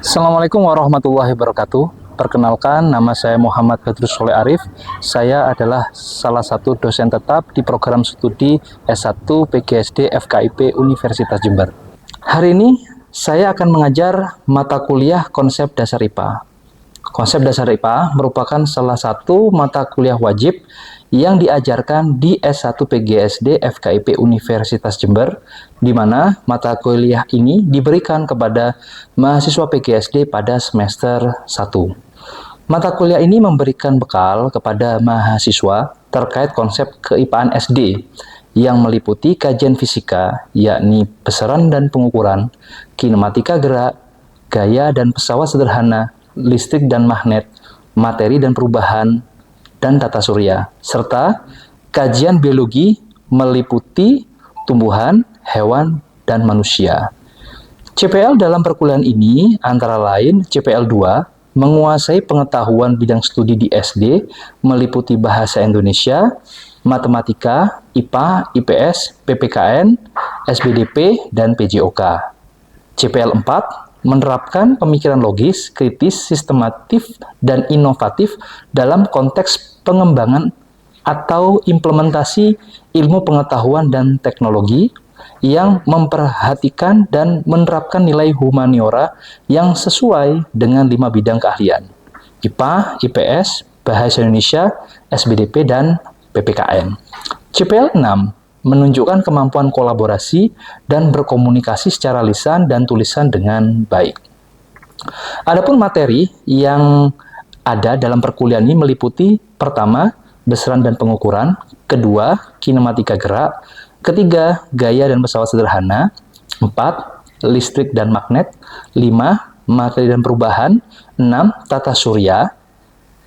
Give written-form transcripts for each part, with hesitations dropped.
Assalamualaikum warahmatullahi wabarakatuh. Perkenalkan, nama saya Muhammad Badrus Soleh Arif. Saya adalah salah satu dosen tetap di program studi S1 PGSD FKIP Universitas Jember. Hari ini saya akan mengajar mata kuliah konsep dasar IPA. Konsep dasar IPA merupakan salah satu mata kuliah wajib yang diajarkan di S1 PGSD FKIP Universitas Jember, di mana mata kuliah ini diberikan kepada mahasiswa PGSD pada semester 1. Mata kuliah ini memberikan bekal kepada mahasiswa terkait konsep keIPAan SD yang meliputi kajian fisika, yakni besaran dan pengukuran, kinematika gerak, gaya dan pesawat sederhana, listrik dan magnet, materi dan perubahan, dan tata surya, serta kajian biologi meliputi tumbuhan, hewan, dan manusia. CPL dalam perkuliahan ini antara lain CPL 2 menguasai pengetahuan bidang studi di SD meliputi bahasa Indonesia, matematika, IPA, IPS, PPKN, SBDP, dan PJOK. CPL 4 menerapkan pemikiran logis, kritis, sistematif, dan inovatif dalam konteks pengembangan atau implementasi ilmu pengetahuan dan teknologi yang memperhatikan dan menerapkan nilai humaniora yang sesuai dengan 5 bidang keahlian: IPA, IPS, Bahasa Indonesia, SBDP, dan PPKN. CPL 6 menunjukkan kemampuan kolaborasi dan berkomunikasi secara lisan dan tulisan dengan baik. Adapun materi yang ada dalam perkuliahan ini meliputi: pertama, besaran dan pengukuran; kedua, kinematika gerak; ketiga, gaya dan pesawat sederhana; 4, listrik dan magnet; 5, materi dan perubahan; 6, tata surya;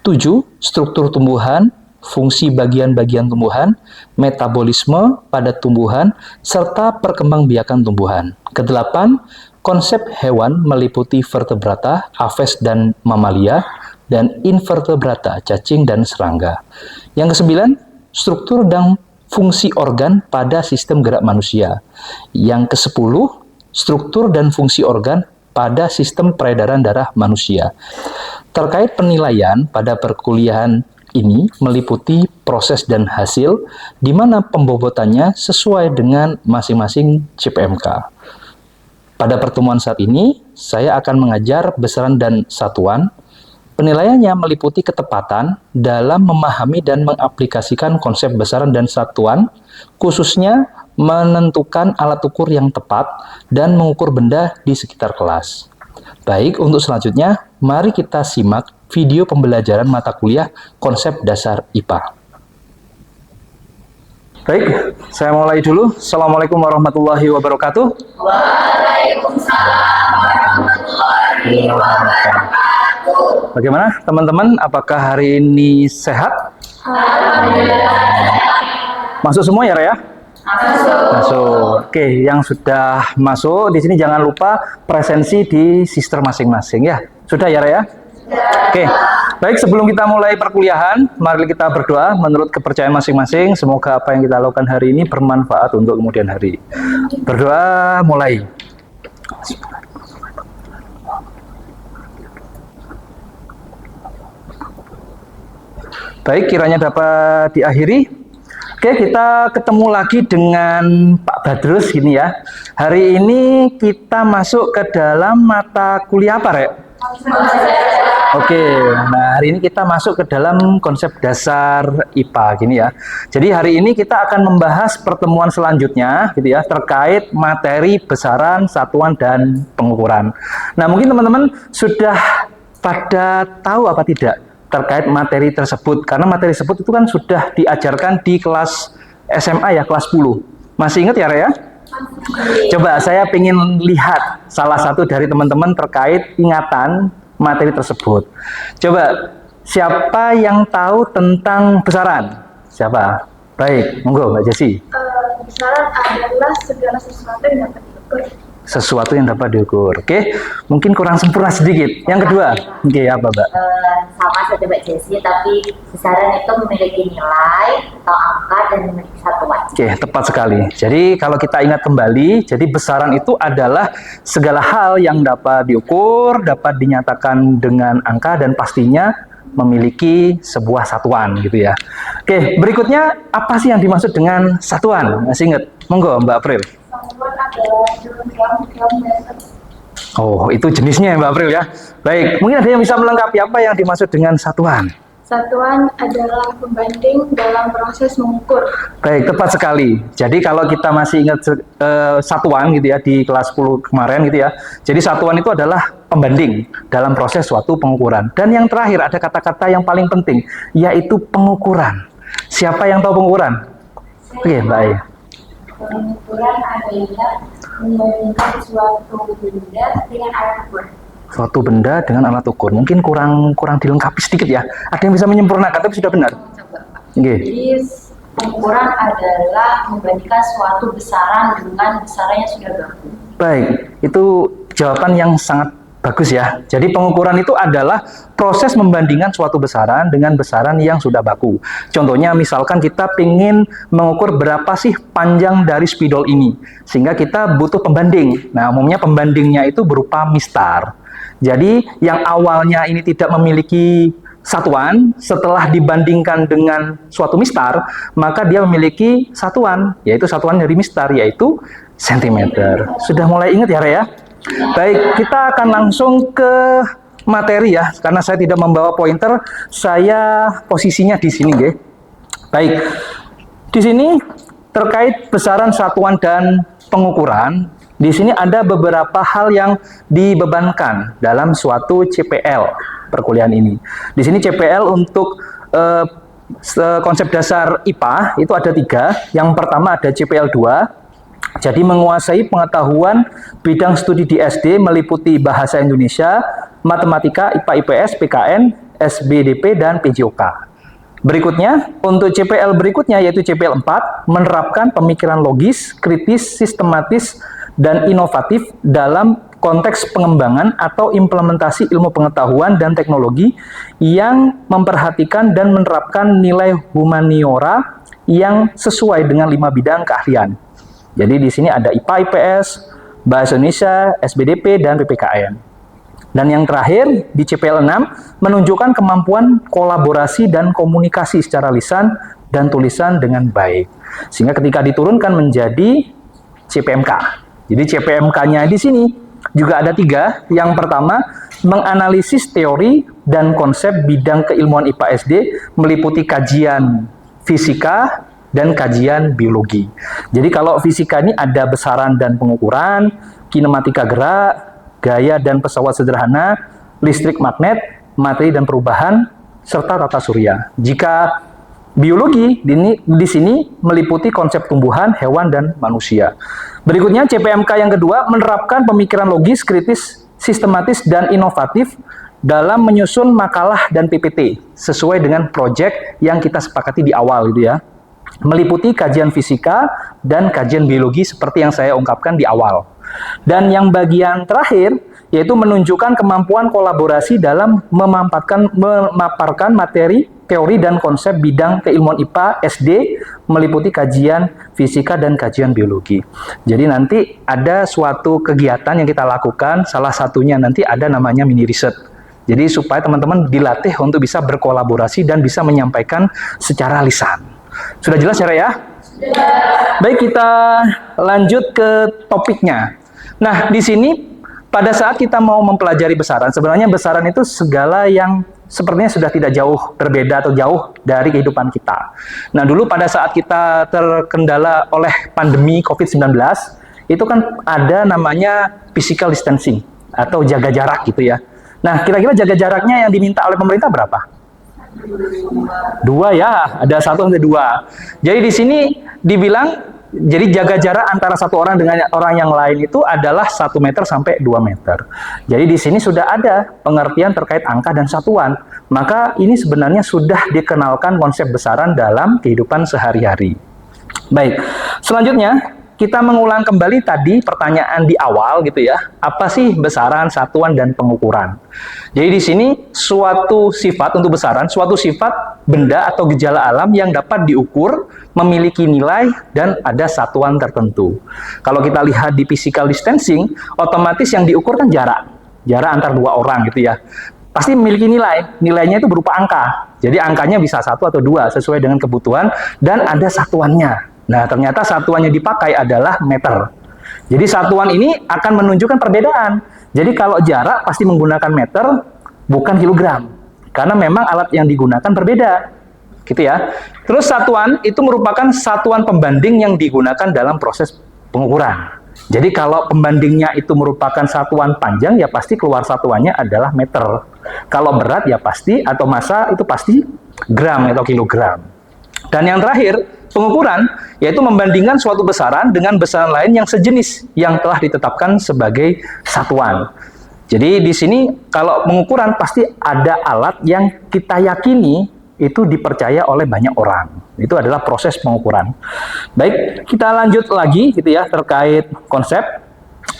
7, struktur tumbuhan, fungsi bagian-bagian tumbuhan, metabolisme pada tumbuhan, serta perkembangbiakan tumbuhan. Kedelapan, konsep hewan meliputi vertebrata, aves dan mamalia, dan invertebrata, cacing dan serangga. Yang kesembilan, struktur dan fungsi organ pada sistem gerak manusia. Yang kesepuluh, struktur dan fungsi organ pada sistem peredaran darah manusia. Terkait penilaian pada perkuliahan ini meliputi proses dan hasil, di mana pembobotannya sesuai dengan masing-masing CPMK. Pada pertemuan saat ini, saya akan mengajar besaran dan satuan. Penilaiannya meliputi ketepatan dalam memahami dan mengaplikasikan konsep besaran dan satuan, khususnya menentukan alat ukur yang tepat dan mengukur benda di sekitar kelas. Baik, untuk selanjutnya, mari kita simak video pembelajaran mata kuliah konsep dasar IPA. Baik, saya mulai dulu. Assalamualaikum warahmatullahi wabarakatuh. Waalaikumsalam warahmatullahi wabarakatuh. Bagaimana teman-teman? Apakah hari ini sehat? Alhamdulillah. Masuk semua ya, Raya? Masuk. Oke, yang sudah masuk di sini jangan lupa presensi di sister masing-masing ya. Sudah ya, Raya? Oke, baik, sebelum kita mulai perkuliahan, mari kita berdoa menurut kepercayaan masing-masing. Semoga apa yang kita lakukan hari ini bermanfaat untuk kemudian hari. Berdoa mulai. Baik, kiranya dapat diakhiri. Oke, kita ketemu lagi dengan Pak Badrus gini ya. Hari ini kita masuk ke dalam mata kuliah apa, Rek? Oke, nah hari ini kita masuk ke dalam konsep dasar IPA gini ya. Jadi hari ini kita akan membahas pertemuan selanjutnya gitu ya, terkait materi besaran, satuan, dan pengukuran. Nah, mungkin teman-teman sudah pada tahu apa tidak terkait materi tersebut, karena materi tersebut itu kan sudah diajarkan di kelas SMA ya, kelas 10. Masih ingat ya, Raya? Coba saya ingin lihat salah satu dari teman-teman terkait ingatan materi tersebut. Coba, siapa yang tahu tentang besaran? Siapa? Baik, monggo Mbak Jesi. Besaran adalah segala sesuatu yang dapat diukur. sesuatu yang dapat diukur. Oke, mungkin kurang sempurna sedikit. Yang kedua, oke, apa Mbak? Sama saja Mbak Jessi, tapi besaran itu memiliki nilai atau angka dan memiliki satuan. Oke, tepat sekali. Jadi kalau kita ingat kembali, jadi besaran itu adalah segala hal yang dapat diukur, dapat dinyatakan dengan angka dan pastinya memiliki sebuah satuan gitu ya. Oke, berikutnya apa sih yang dimaksud dengan satuan? Masih ingat? Monggo Mbak April. Satuan adalah gram, meter. Oh, itu jenisnya ya Mbak April ya. Baik, mungkin ada yang bisa melengkapi apa yang dimaksud dengan satuan? Satuan adalah pembanding dalam proses mengukur. Baik, tepat sekali. Jadi kalau kita masih ingat satuan gitu ya di kelas 10 kemarin gitu ya. Jadi satuan itu adalah pembanding dalam proses suatu pengukuran. Dan yang terakhir ada kata-kata yang paling penting, yaitu pengukuran. Siapa yang tahu pengukuran? Oke, Mbak Ai. Pengukuran adalah membandingkan suatu benda dengan alat ukur. Suatu benda dengan alat ukur. Mungkin kurang dilengkapi sedikit ya. Ada yang bisa menyempurnakan tapi sudah benar. Oke. Jadi pengukuran adalah membandingkan suatu besaran dengan besaran yang sudah baku. Baik, itu jawaban yang sangat bagus ya. Jadi pengukuran itu adalah proses membandingkan suatu besaran dengan besaran yang sudah baku. Contohnya misalkan kita ingin mengukur berapa sih panjang dari spidol ini. Sehingga kita butuh pembanding. Nah, umumnya pembandingnya itu berupa mistar. Jadi yang awalnya ini tidak memiliki satuan, setelah dibandingkan dengan suatu mistar, maka dia memiliki satuan, yaitu satuan dari mistar, yaitu sentimeter. Sudah mulai ingat ya, Rea? Baik, kita akan langsung ke materi ya, karena saya tidak membawa pointer, saya posisinya di sini, ya. Baik, di sini terkait besaran satuan dan pengukuran, di sini ada beberapa hal yang dibebankan dalam suatu CPL perkuliahan ini. Di sini CPL untuk konsep dasar IPA itu ada 3. Yang pertama ada CPL 2. Jadi menguasai pengetahuan bidang studi di SD meliputi bahasa Indonesia, matematika, IPA, IPS, PKN, SBDP, dan PJOK. Berikutnya, untuk CPL berikutnya yaitu CPL 4, menerapkan pemikiran logis, kritis, sistematis, dan inovatif dalam konteks pengembangan atau implementasi ilmu pengetahuan dan teknologi yang memperhatikan dan menerapkan nilai humaniora yang sesuai dengan 5 bidang keahlian. Jadi di sini ada IPA, IPS, Bahasa Indonesia, SBDP, dan PPKN. Dan yang terakhir, di CPL 6, menunjukkan kemampuan kolaborasi dan komunikasi secara lisan dan tulisan dengan baik. Sehingga ketika diturunkan menjadi CPMK. Jadi CPMK-nya di sini juga ada 3. Yang pertama, menganalisis teori dan konsep bidang keilmuan IPA SD meliputi kajian fisika dan kajian biologi. Jadi kalau fisika ini ada besaran dan pengukuran, kinematika gerak, gaya dan pesawat sederhana, listrik magnet, materi dan perubahan, serta tata surya. Jika biologi di sini meliputi konsep tumbuhan, hewan, dan manusia. Berikutnya CPMK yang kedua menerapkan pemikiran logis, kritis, sistematis, dan inovatif dalam menyusun makalah dan PPT sesuai dengan proyek yang kita sepakati di awal gitu ya. Meliputi kajian fisika dan kajian biologi seperti yang saya ungkapkan di awal. Dan yang bagian terakhir yaitu menunjukkan kemampuan kolaborasi dalam memaparkan materi, teori, dan konsep bidang keilmuan IPA SD meliputi kajian fisika dan kajian biologi. Jadi nanti ada suatu kegiatan yang kita lakukan, salah satunya nanti ada namanya mini riset. Jadi supaya teman-teman dilatih untuk bisa berkolaborasi dan bisa menyampaikan secara lisan. Sudah jelas ya, Rea? Baik, kita lanjut ke topiknya. Nah, di sini pada saat kita mau mempelajari besaran, sebenarnya besaran itu segala yang sepertinya sudah tidak jauh berbeda atau jauh dari kehidupan kita. Nah, dulu pada saat kita terkendala oleh pandemi COVID-19, itu kan ada namanya physical distancing atau jaga jarak gitu ya. Nah, kira-kira jaga jaraknya yang diminta oleh pemerintah berapa? 2 ya, ada 1 sampai 2. Jadi di sini dibilang, jadi jaga jarak antara satu orang dengan orang yang lain itu adalah 1 meter sampai 2 meter. Jadi di sini sudah ada pengertian terkait angka dan satuan. Maka ini sebenarnya sudah dikenalkan konsep besaran dalam kehidupan sehari-hari. Baik, selanjutnya kita mengulang kembali tadi pertanyaan di awal gitu ya. Apa sih besaran, satuan, dan pengukuran? Jadi di sini suatu sifat untuk besaran, suatu sifat benda atau gejala alam yang dapat diukur, memiliki nilai, dan ada satuan tertentu. Kalau kita lihat di physical distancing, otomatis yang diukur kan jarak antar dua orang gitu ya. Pasti memiliki nilai, nilainya itu berupa angka. Jadi angkanya bisa 1 atau 2 sesuai dengan kebutuhan, dan ada satuannya. Nah, ternyata satuan yang dipakai adalah meter. Jadi satuan ini akan menunjukkan perbedaan. Jadi kalau jarak pasti menggunakan meter, bukan kilogram. Karena memang alat yang digunakan berbeda. Gitu ya. Terus satuan itu merupakan satuan pembanding yang digunakan dalam proses pengukuran. Jadi kalau pembandingnya itu merupakan satuan panjang, ya pasti keluar satuannya adalah meter. Kalau berat ya pasti, atau massa itu pasti gram atau kilogram. Dan yang terakhir, pengukuran, yaitu membandingkan suatu besaran dengan besaran lain yang sejenis, yang telah ditetapkan sebagai satuan. Jadi di sini kalau pengukuran pasti ada alat yang kita yakini itu dipercaya oleh banyak orang. Itu adalah proses pengukuran. Baik, kita lanjut lagi gitu ya terkait konsep.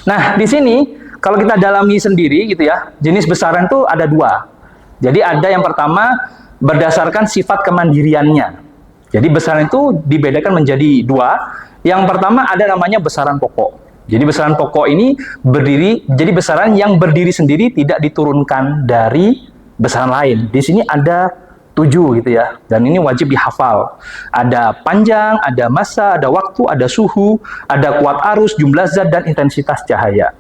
Nah, di sini kalau kita dalami sendiri gitu ya, jenis besaran itu ada 2. Jadi ada yang pertama berdasarkan sifat kemandiriannya. Jadi besaran itu dibedakan menjadi 2. Yang pertama ada namanya besaran pokok. Jadi besaran pokok ini jadi besaran yang berdiri sendiri, tidak diturunkan dari besaran lain. Di sini ada 7 gitu ya, dan ini wajib dihafal. Ada panjang, ada massa, ada waktu, ada suhu, ada kuat arus, jumlah zat, dan intensitas cahaya.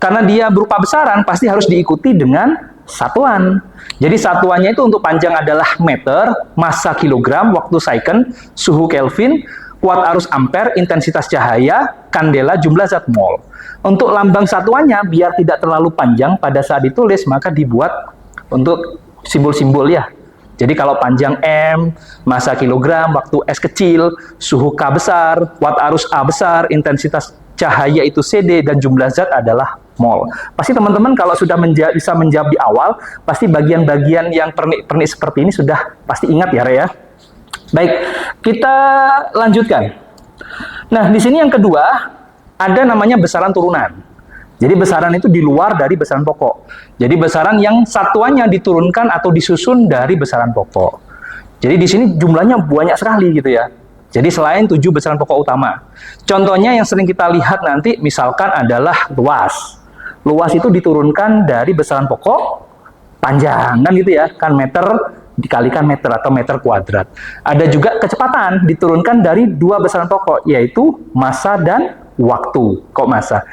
Karena dia berupa besaran, pasti harus diikuti dengan satuan. Jadi satuannya itu untuk panjang adalah meter, massa kilogram, waktu second, suhu Kelvin, kuat arus ampere, intensitas cahaya, kandela, jumlah zat mol. Untuk lambang satuannya, biar tidak terlalu panjang pada saat ditulis, maka dibuat untuk simbol-simbol ya. Jadi kalau panjang M, massa kilogram, waktu S kecil, suhu K besar, kuat arus A besar, intensitas cahaya itu CD, dan jumlah zat adalah mol. Pasti teman-teman kalau sudah bisa menjawab di awal, pasti bagian-bagian yang pernik-pernik seperti ini sudah pasti ingat ya, Rea. Baik, kita lanjutkan. Nah, di sini yang kedua, ada namanya besaran turunan. Jadi besaran itu di luar dari besaran pokok. Jadi besaran yang satuannya diturunkan atau disusun dari besaran pokok. Jadi di sini jumlahnya banyak sekali gitu ya. Jadi selain 7 besaran pokok utama. Contohnya yang sering kita lihat nanti misalkan adalah luas. Luas itu diturunkan dari besaran pokok panjang kan gitu ya. Kan meter dikalikan meter atau meter kuadrat. Ada juga kecepatan diturunkan dari 2 besaran pokok, yaitu massa dan waktu. Kok massa?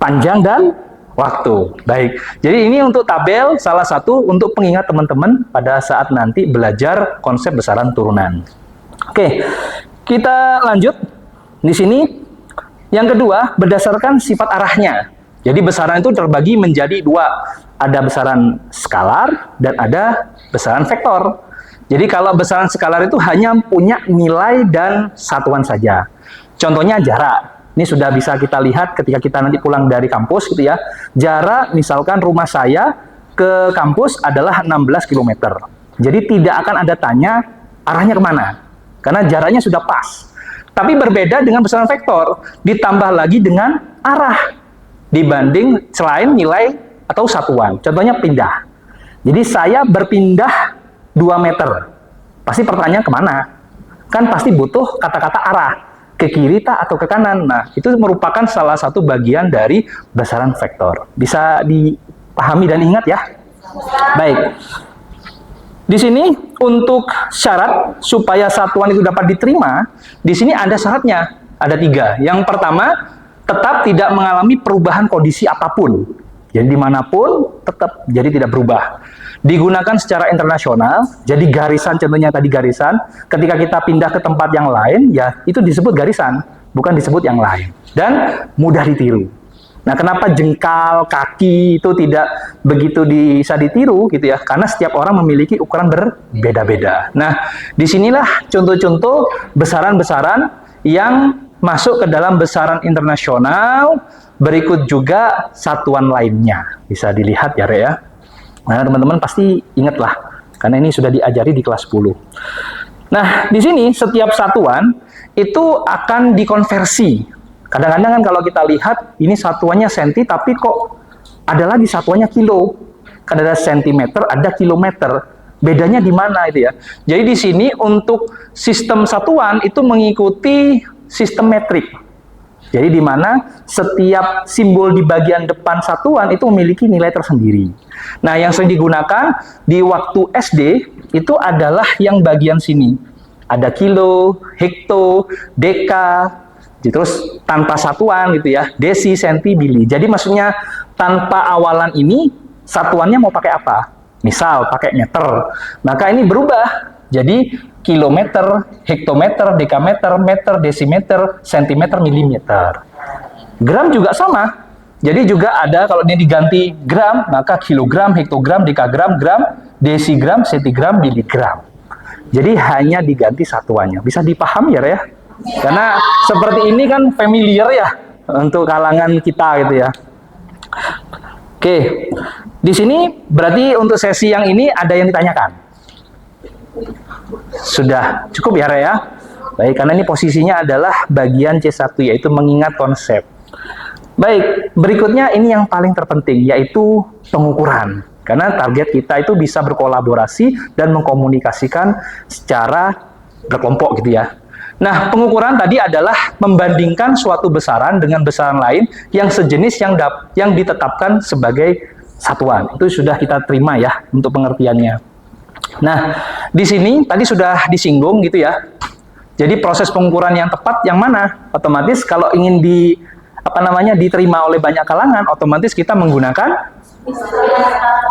Panjang dan waktu. Baik, jadi ini untuk tabel salah satu untuk pengingat teman-teman pada saat nanti belajar konsep besaran turunan. Oke, kita lanjut. Di sini yang kedua berdasarkan sifat arahnya. Jadi besaran itu terbagi menjadi 2. Ada besaran skalar dan ada besaran vektor. Jadi kalau besaran skalar itu hanya punya nilai dan satuan saja. Contohnya jarak. Ini sudah bisa kita lihat ketika kita nanti pulang dari kampus gitu ya. Jarak misalkan rumah saya ke kampus adalah 16 km. Jadi tidak akan ada tanya arahnya kemana. Karena jaraknya sudah pas. Tapi berbeda dengan besaran vektor. Ditambah lagi dengan arah. Dibanding selain nilai atau satuan. Contohnya pindah. Jadi saya berpindah 2 meter. Pasti pertanyaan kemana? Kan pasti butuh kata-kata arah. Ke kiri atau ke kanan. Nah, itu merupakan salah satu bagian dari besaran vektor. Bisa dipahami dan ingat ya? Baik. Di sini untuk syarat supaya satuan itu dapat diterima, di sini ada syaratnya. Ada 3. Yang pertama, tetap tidak mengalami perubahan kondisi apapun. Jadi dimanapun tetap jadi tidak berubah. Digunakan secara internasional, jadi garisan, contohnya tadi garisan, ketika kita pindah ke tempat yang lain, ya itu disebut garisan, bukan disebut yang lain. Dan mudah ditiru. Nah, kenapa jengkal, kaki itu tidak begitu bisa ditiru gitu ya? Karena setiap orang memiliki ukuran berbeda-beda. Nah, disinilah contoh-contoh besaran-besaran yang masuk ke dalam besaran internasional, berikut juga satuan lainnya. Bisa dilihat ya, Rea. Nah, teman-teman pasti ingatlah, karena ini sudah diajari di kelas 10. Nah, di sini setiap satuan itu akan dikonversi Kadang-kadang kan kalau kita lihat ini satuannya senti, tapi kok ada lagi satuannya kilo. Kan ada sentimeter, ada kilometer. Bedanya di mana itu ya? Jadi di sini untuk sistem satuan itu mengikuti sistem metrik. Jadi di mana setiap simbol di bagian depan satuan itu memiliki nilai tersendiri. Nah, yang sering digunakan di waktu SD itu adalah yang bagian sini. Ada kilo, hekto, deka, terus tanpa satuan gitu ya, desi, senti, mili. Jadi maksudnya tanpa awalan ini satuannya mau pakai apa? Misal pakai meter, maka ini berubah jadi kilometer, hektometer, dekameter, meter, desimeter, sentimeter, milimeter. Gram juga sama. Jadi juga ada kalau ini diganti gram, maka kilogram, hektogram, dekagram, gram, desigram, sentigram, miligram. Jadi hanya diganti satuannya. Bisa dipahami ya? Karena seperti ini kan familiar ya untuk kalangan kita gitu ya. Oke, di sini berarti untuk sesi yang ini ada yang ditanyakan? Sudah cukup ya, Rea? Baik, karena ini posisinya adalah bagian C1, yaitu mengingat konsep. Baik, berikutnya ini yang paling terpenting, yaitu pengukuran. Karena target kita itu bisa berkolaborasi dan mengkomunikasikan secara berkelompok gitu ya. Nah, pengukuran tadi adalah membandingkan suatu besaran dengan besaran lain yang sejenis yang ditetapkan sebagai satuan. Itu sudah kita terima ya untuk pengertiannya. Nah, di sini tadi sudah disinggung gitu ya. Jadi proses pengukuran yang tepat yang mana? Otomatis kalau ingin diterima oleh banyak kalangan, otomatis kita menggunakan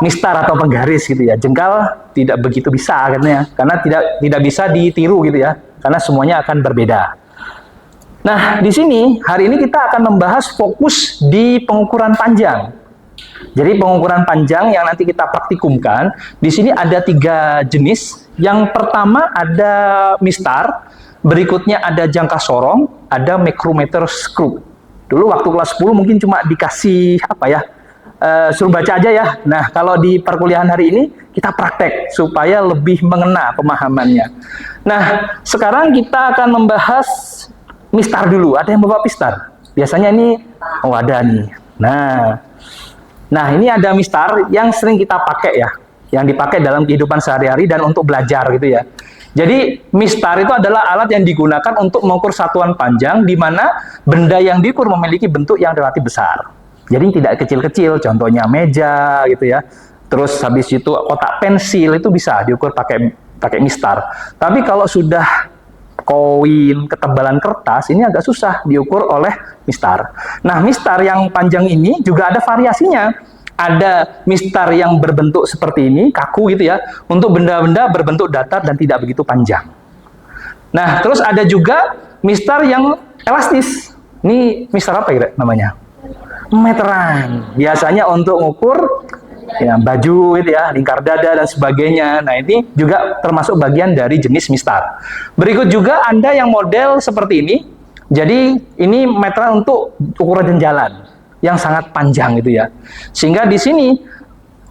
mistar atau penggaris gitu ya. Jengkal tidak begitu bisa katanya, karena tidak bisa ditiru gitu ya. Karena semuanya akan berbeda. Nah, di sini hari ini kita akan membahas fokus di pengukuran panjang. Jadi pengukuran panjang yang nanti kita praktikumkan, di sini ada 3 jenis. Yang pertama ada mistar, berikutnya ada jangka sorong, ada micrometer screw. Dulu waktu kelas 10 mungkin cuma dikasih suruh baca aja ya. Nah, kalau di perkuliahan hari ini kita praktek supaya lebih mengena pemahamannya. Nah, sekarang kita akan membahas mistar dulu. Ada yang bawa mistar? Biasanya ini, ada nih. Nah, ini ada mistar yang sering kita pakai ya, yang dipakai dalam kehidupan sehari-hari dan untuk belajar gitu ya. Jadi, mistar itu adalah alat yang digunakan untuk mengukur satuan panjang di mana benda yang diukur memiliki bentuk yang relatif besar. Jadi tidak kecil-kecil, contohnya meja gitu ya. Terus habis itu kotak pensil itu bisa diukur pakai mistar. Tapi kalau sudah koin, ketebalan kertas, ini agak susah diukur oleh mistar. Nah, mistar yang panjang ini juga ada variasinya. Ada mistar yang berbentuk seperti ini, kaku gitu ya, untuk benda-benda berbentuk datar dan tidak begitu panjang. Nah, terus ada juga mistar yang elastis. Ini mistar apa kira namanya? Meteran. Biasanya untuk mengukur ya, baju gitu ya, lingkar dada dan sebagainya. Nah, ini juga termasuk bagian dari jenis mistar. Berikut juga Anda yang model seperti ini. Jadi ini meteran untuk ukuran jalan yang sangat panjang gitu ya. Sehingga di sini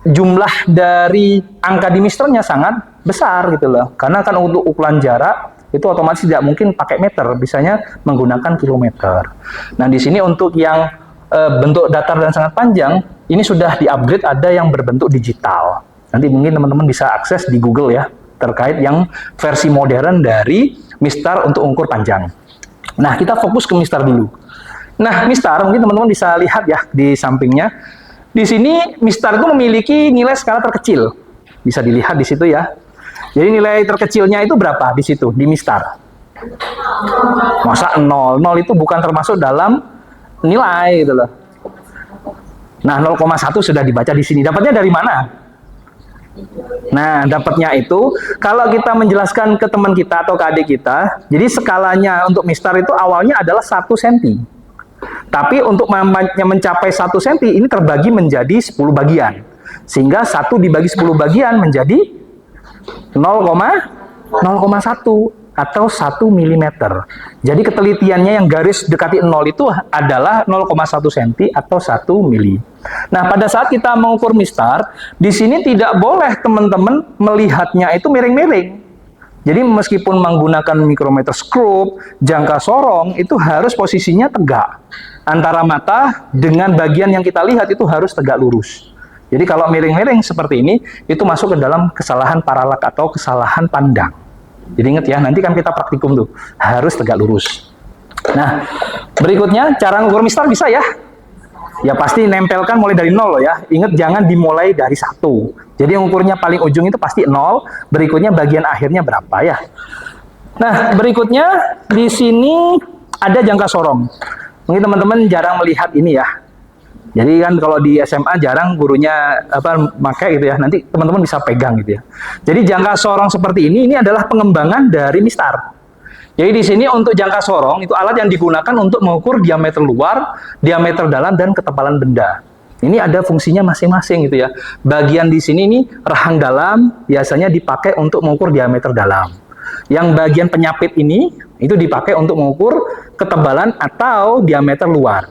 jumlah dari angka di misternya sangat besar gitu loh. Karena kan untuk ukuran jarak itu otomatis tidak mungkin pakai meter, bisanya menggunakan kilometer. Nah, di sini untuk yang bentuk datar dan sangat panjang, ini sudah di-upgrade, ada yang berbentuk digital. Nanti mungkin teman-teman bisa akses di Google ya, terkait yang versi modern dari mistar untuk ukur panjang. Nah, kita fokus ke mistar dulu. Nah, mistar mungkin teman-teman bisa lihat ya di sampingnya. Di sini mistar itu memiliki nilai skala terkecil. Bisa dilihat di situ ya. Jadi nilai terkecilnya itu berapa di situ, di mistar? Masa 0? 0 itu bukan termasuk dalam nilai gitu loh. Nah, 0,1 sudah dibaca di sini. Dapatnya dari mana? Nah, dapatnya itu kalau kita menjelaskan ke teman kita atau ke adik kita, jadi skalanya untuk mistar itu awalnya adalah 1 cm. Tapi untuk mencapai 1 cm ini terbagi menjadi 10 bagian. Sehingga 1 dibagi 10 bagian menjadi 0,1 atau 1 mm. Jadi ketelitiannya yang garis dekati 0 itu adalah 0,1 cm atau 1 mili. Nah, pada saat kita mengukur mistar, di sini tidak boleh teman-teman melihatnya itu miring-miring. Jadi meskipun menggunakan micrometer scope, jangka sorong itu harus posisinya tegak. Antara mata dengan bagian yang kita lihat itu harus tegak lurus. Jadi kalau miring-miring seperti ini, itu masuk ke dalam kesalahan paralak atau kesalahan pandang. Jadi ingat ya, nanti kan kita praktikum tuh, harus tegak lurus. Nah, berikutnya cara ngukur mistar bisa ya? Ya pasti nempelkan mulai dari 0 loh ya. Ingat jangan dimulai dari 1. Jadi ngukurnya paling ujung itu pasti 0, berikutnya bagian akhirnya berapa ya. Nah, berikutnya di sini ada jangka sorong. Mungkin teman-teman jarang melihat ini ya. Jadi kan kalau di SMA jarang gurunya pakai gitu ya. Nanti teman-teman bisa pegang gitu ya. Jadi jangka sorong seperti ini adalah pengembangan dari mistar. Jadi di sini untuk jangka sorong itu alat yang digunakan untuk mengukur diameter luar, diameter dalam dan ketebalan benda. Ini ada fungsinya masing-masing gitu ya. Bagian di sini ini rahang dalam biasanya dipakai untuk mengukur diameter dalam. Yang bagian penyapit ini itu dipakai untuk mengukur ketebalan atau diameter luar.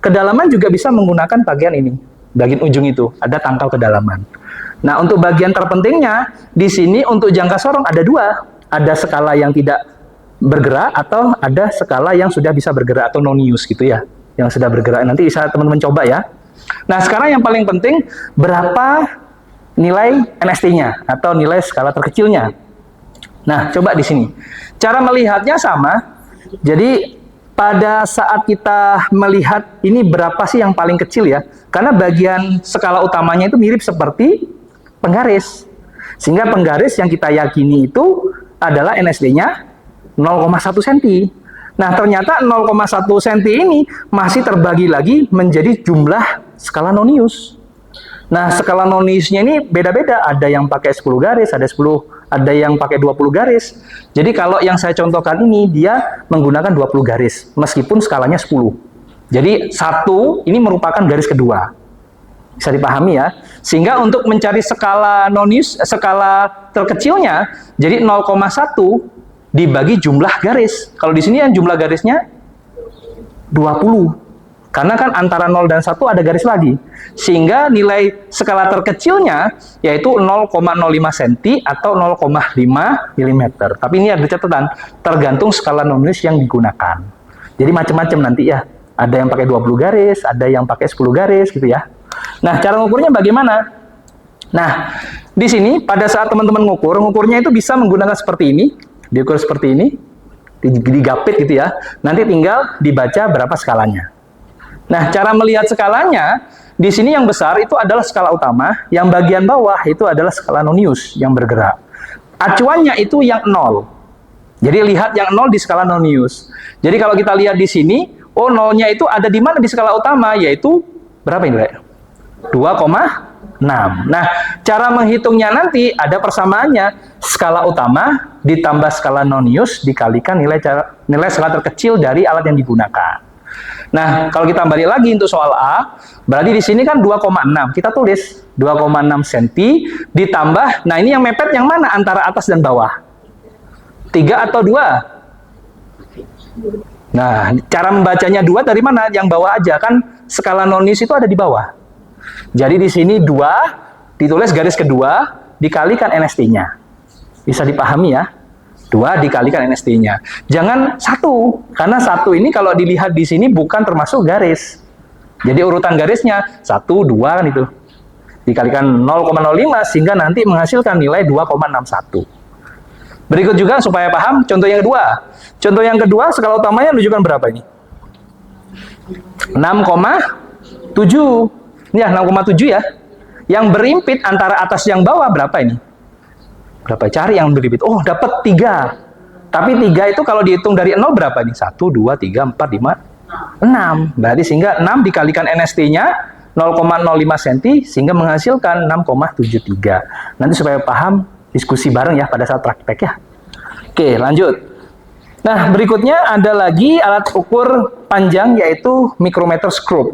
Kedalaman juga bisa menggunakan bagian ini, bagian ujung itu ada tangkal kedalaman. Nah untuk bagian terpentingnya di sini untuk jangka sorong ada dua, ada skala yang tidak bergerak atau ada skala yang sudah bisa bergerak atau nonius gitu ya, yang sudah bergerak. Nanti bisa teman-teman coba ya. Nah sekarang yang paling penting berapa nilai NST-nya atau nilai skala terkecilnya. Nah coba di sini cara melihatnya sama. Jadi pada saat kita melihat ini berapa sih yang paling kecil ya, karena bagian skala utamanya itu mirip seperti penggaris, sehingga penggaris yang kita yakini itu adalah NSD-nya 0,1 cm. Nah, ternyata 0,1 cm ini masih terbagi lagi menjadi jumlah skala nonius. Nah, skala noniusnya ini beda-beda. Ada yang pakai 10 garis, ada yang pakai 20 garis. Jadi kalau yang saya contohkan ini, dia menggunakan 20 garis, meskipun skalanya 10. Jadi, 1 ini merupakan garis kedua. Bisa dipahami ya. Sehingga untuk mencari skala nonius, skala terkecilnya, jadi 0,1 dibagi jumlah garis. Kalau di sini yang jumlah garisnya 20. Karena kan antara 0 dan 1 ada garis lagi. Sehingga nilai skala terkecilnya yaitu 0,05 cm atau 0,5 mm. Tapi ini ada catatan, tergantung skala nonius yang digunakan. Jadi macam-macam nanti ya. Ada yang pakai 20 garis, ada yang pakai 10 garis gitu ya. Nah, cara ngukurnya bagaimana? Nah, di sini pada saat teman-teman ngukurnya itu bisa menggunakan seperti ini. Diukur seperti ini, digapit gitu ya. Nanti tinggal dibaca berapa skalanya. Nah, cara melihat skalanya, di sini yang besar itu adalah skala utama, yang bagian bawah itu adalah skala nonius yang bergerak. Acuannya itu yang 0. Jadi lihat yang 0 di skala nonius. Jadi kalau kita lihat di sini, oh 0-nya itu ada di mana di skala utama, yaitu berapa ini, Rek? 2,6. Nah, cara menghitungnya nanti ada persamaannya. Skala utama ditambah skala nonius dikalikan nilai skala terkecil dari alat yang digunakan. Nah, kalau kita balik lagi untuk soal A, berarti di sini kan 2,6. Kita tulis 2,6 cm ditambah, nah ini yang mepet yang mana antara atas dan bawah? 3 atau 2? Nah, cara membacanya 2 dari mana? Yang bawah aja, kan skala nonius itu ada di bawah. Jadi di sini 2 ditulis garis kedua dikalikan NST-nya. Bisa dipahami ya? 2 dikalikan NST-nya. Jangan 1, karena 1 ini kalau dilihat di sini bukan termasuk garis. Jadi urutan garisnya 1, 2 kan itu. Dikalikan 0,05 sehingga nanti menghasilkan nilai 2,61. Berikut juga supaya paham contoh yang kedua. Contoh yang kedua skala utamanya menunjukkan berapa ini? 6,7. Ini ya 6,7 ya. Yang berimpit antara atas yang bawah berapa ini? Berapa? Cari yang berimpit. Oh, dapat 3. Tapi 3 itu kalau dihitung dari 0 berapa nih? 1, 2, 3, 4, 5, 6. Berarti sehingga 6 dikalikan NST-nya 0,05 cm sehingga menghasilkan 6,73. Nanti supaya paham diskusi bareng ya pada saat praktek ya. Oke, lanjut. Nah, berikutnya ada lagi alat ukur panjang yaitu micrometer scope.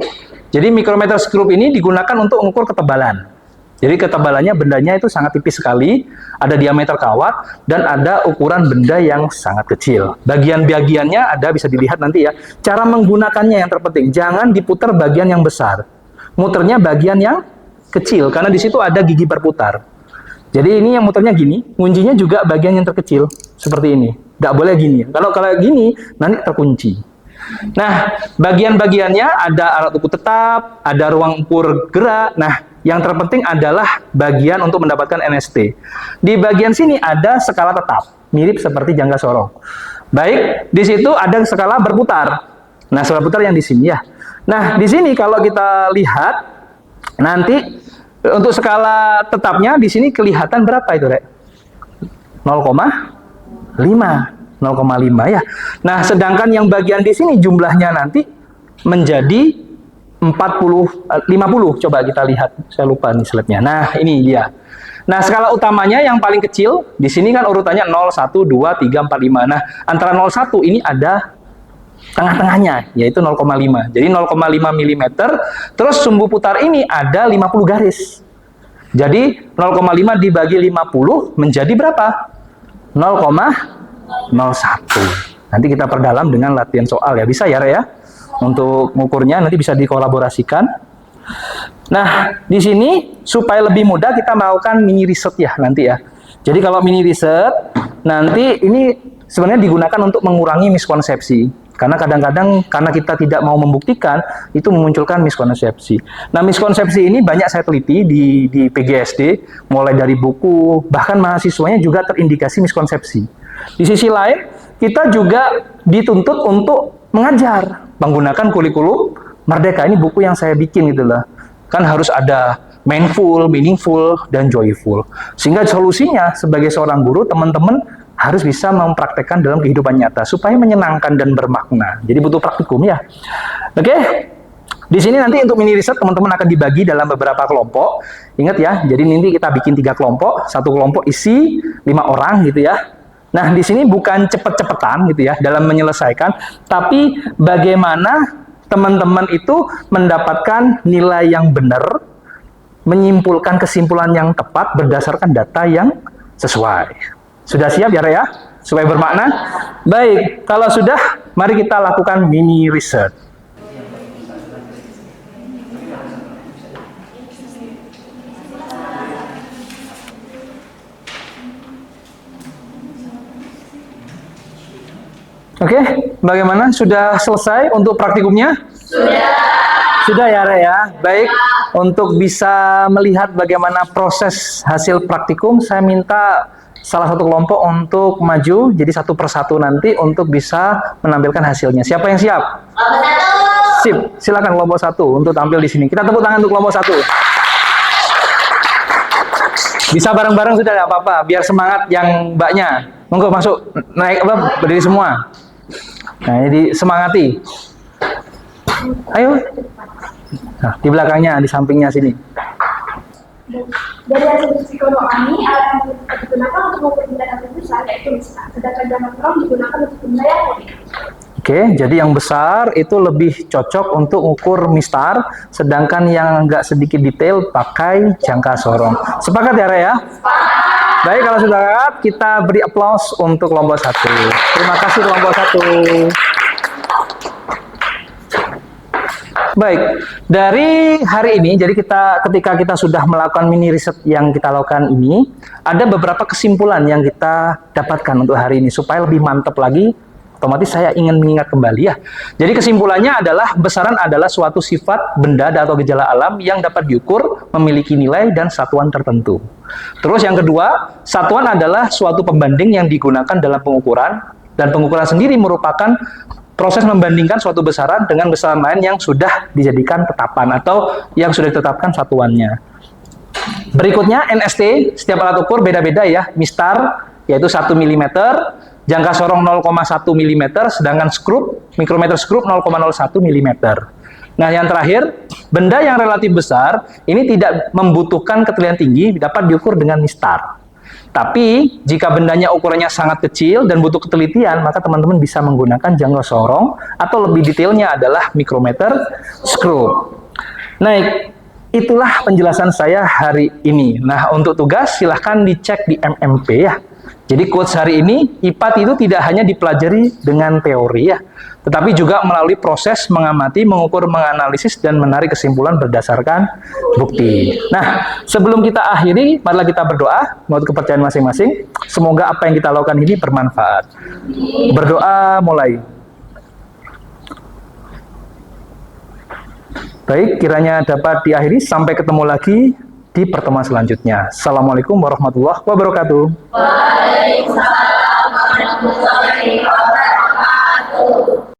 Jadi micrometer scope ini digunakan untuk mengukur ketebalan. Jadi ketebalannya bendanya itu sangat tipis sekali, ada diameter kawat, dan ada ukuran benda yang sangat kecil. Bagian-bagiannya ada, bisa dilihat nanti ya. Cara menggunakannya yang terpenting, jangan diputar bagian yang besar. Muternya bagian yang kecil, karena di situ ada gigi berputar. Jadi ini yang muternya gini, nguncinya juga bagian yang terkecil seperti ini. Nggak boleh gini. Kalau gini nanti terkunci. Nah, bagian-bagiannya ada alat ukur tetap, ada ruang ukur gerak. Nah, yang terpenting adalah bagian untuk mendapatkan NST. Di bagian sini ada skala tetap, mirip seperti jangka sorong. Baik, di situ ada skala berputar. Nah, skala berputar yang di sini ya. Nah, di sini kalau kita lihat nanti untuk skala tetapnya di sini kelihatan berapa itu, Rek? 0,5 ya. Nah, sedangkan yang bagian di sini jumlahnya nanti menjadi 50. Coba kita lihat. Saya lupa nih slide-nya. Nah, ini dia. Nah, skala utamanya yang paling kecil di sini kan urutannya 0, 1, 2, 3, 4, 5. Nah, antara 0,1 ini ada tengah-tengahnya, yaitu 0,5. Jadi 0,5 mm, terus sumbu putar ini ada 50 garis. Jadi 0,5 dibagi 50 menjadi berapa? 0,01. Nanti kita perdalam dengan latihan soal ya. Bisa ya, Re, ya? Untuk mengukurnya nanti bisa dikolaborasikan. Nah, di sini supaya lebih mudah kita melakukan mini riset ya nanti ya. Jadi kalau mini riset nanti ini sebenarnya digunakan untuk mengurangi miskonsepsi. Karena kadang-kadang karena kita tidak mau membuktikan, itu memunculkan miskonsepsi. Nah, miskonsepsi ini banyak saya teliti di PGSD, mulai dari buku, bahkan mahasiswanya juga terindikasi miskonsepsi. Di sisi lain, kita juga dituntut untuk mengajar, menggunakan kurikulum Merdeka. Ini buku yang saya bikin gitu lah. Kan harus ada mindful, meaningful, dan joyful. Sehingga solusinya sebagai seorang guru, teman-teman harus bisa mempraktekkan dalam kehidupan nyata supaya menyenangkan dan bermakna. Jadi butuh praktikum ya. Oke. Di sini nanti untuk mini riset teman-teman akan dibagi dalam beberapa kelompok. Ingat ya, jadi nanti kita bikin 3 kelompok, satu kelompok isi 5 orang gitu ya. Nah, di sini bukan cepet-cepetan gitu ya dalam menyelesaikan, tapi bagaimana teman-teman itu mendapatkan nilai yang benar, menyimpulkan kesimpulan yang tepat berdasarkan data yang sesuai. Sudah siap ya, Re, ya? Supaya bermakna? Baik, kalau sudah, mari kita lakukan mini riset. Oke, bagaimana? Sudah selesai untuk praktikumnya? Sudah ya, Re, ya? Baik, untuk bisa melihat bagaimana proses hasil praktikum, saya minta salah satu kelompok untuk maju, jadi satu persatu nanti untuk bisa menampilkan hasilnya. Siapa yang siap? Kelompok 1. Sip, silakan kelompok 1 untuk tampil di sini. Kita tepuk tangan untuk kelompok 1. Bisa bareng-bareng sudah, nggak apa-apa, biar semangat yang mbaknya. Monggo masuk, naik apa, berdiri semua. Nah, ini semangati. Ayo. Nah, di belakangnya, di sampingnya sini. Dari hasil psikologi ini, alat yang digunakan untuk mengukur benda yang besar yaitu mistar. Sedangkan jangka sorong digunakan untuk benda yang kecil. Oke, jadi yang besar itu lebih cocok untuk ukur mistar, sedangkan yang agak sedikit detail pakai jangka sorong. Sepakat ya, Re, ya? Baik, kalau sudah sepakat, kita beri aplaus untuk kelompok 1. Terima kasih kelompok 1. Baik, dari hari ini, jadi ketika kita sudah melakukan mini riset yang kita lakukan ini, ada beberapa kesimpulan yang kita dapatkan untuk hari ini, supaya lebih mantap lagi, otomatis saya ingin mengingat kembali ya. Jadi kesimpulannya adalah, besaran adalah suatu sifat, benda, atau gejala alam yang dapat diukur, memiliki nilai dan satuan tertentu. Terus yang kedua, satuan adalah suatu pembanding yang digunakan dalam pengukuran, dan pengukuran sendiri merupakan proses membandingkan suatu besaran dengan besaran lain yang sudah dijadikan tetapan atau yang sudah ditetapkan satuannya. Berikutnya NST, setiap alat ukur beda-beda ya. Mistar yaitu 1 mm, jangka sorong 0,1 mm, sedangkan skrup, mikrometer skrup 0,01 mm. Nah, yang terakhir, benda yang relatif besar ini tidak membutuhkan ketelitian tinggi, dapat diukur dengan mistar. Tapi, jika bendanya ukurannya sangat kecil dan butuh ketelitian, maka teman-teman bisa menggunakan jangka sorong, atau lebih detailnya adalah mikrometer skrup. Nah, itulah penjelasan saya hari ini. Nah, untuk tugas silahkan dicek di MMP ya. Jadi quotes hari ini, IPAT itu tidak hanya dipelajari dengan teori ya, tetapi juga melalui proses mengamati, mengukur, menganalisis, dan menarik kesimpulan berdasarkan bukti. Nah, sebelum kita akhiri, marilah kita berdoa menurut kepercayaan masing-masing. Semoga apa yang kita lakukan ini bermanfaat. Berdoa mulai. Baik, kiranya dapat diakhiri. Sampai ketemu lagi di pertemuan selanjutnya. Assalamualaikum warahmatullahi wabarakatuh. Waalaikumsalam warahmatullahi wabarakatuh.